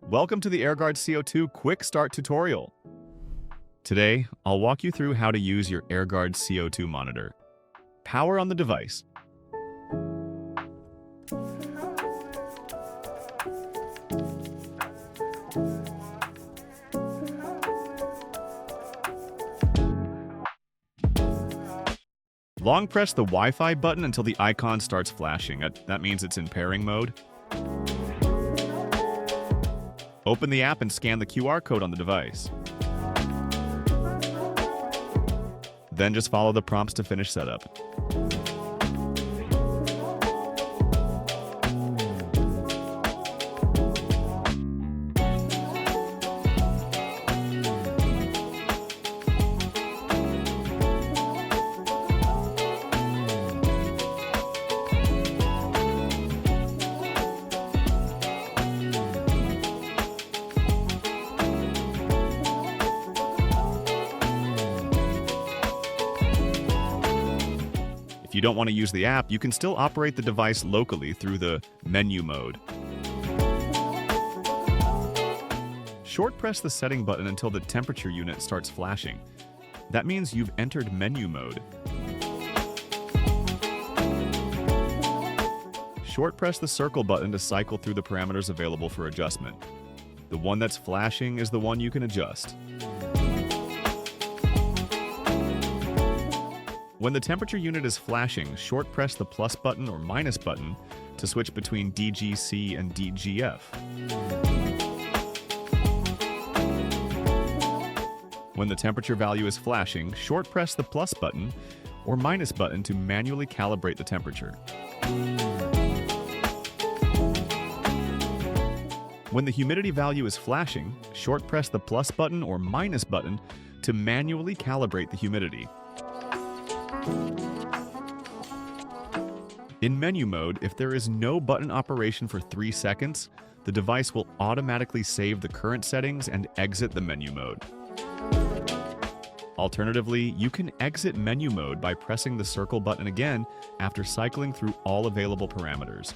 Welcome to the AirGuard CO2 Quick Start tutorial. Today, I'll walk you through how to use your AirGuard CO2 monitor. Power on the device. Long press the Wi-Fi button until the icon starts flashing. That means it's in pairing mode. Open the app and scan the QR code on the device. Then just follow the prompts to finish setup. If you don't want to use the app, you can still operate the device locally through the menu mode. Short press the setting button until the temperature unit starts flashing. That means you've entered menu mode. Short press the circle button to cycle through the parameters available for adjustment. The one that's flashing is the one you can adjust. When the temperature unit is flashing, short press the plus button or minus button to switch between DGC and DGF. When the temperature value is flashing, short press the plus button or minus button to manually calibrate the temperature. When the humidity value is flashing, short press the plus button or minus button to manually calibrate the humidity. In menu mode, if there is no button operation for 3 seconds, the device will automatically save the current settings and exit the menu mode. Alternatively, you can exit menu mode by pressing the circle button again after cycling through all available parameters.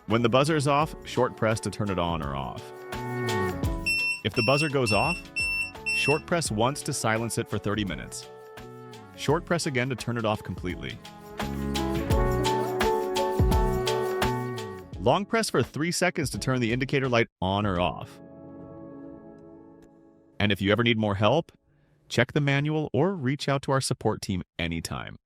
When the buzzer is off, short press to turn it on or off. If the buzzer goes off, short press once to silence it for 30 minutes. Short press again to turn it off completely. Long press for 3 seconds to turn the indicator light on or off. And if you ever need more help, check the manual or reach out to our support team anytime.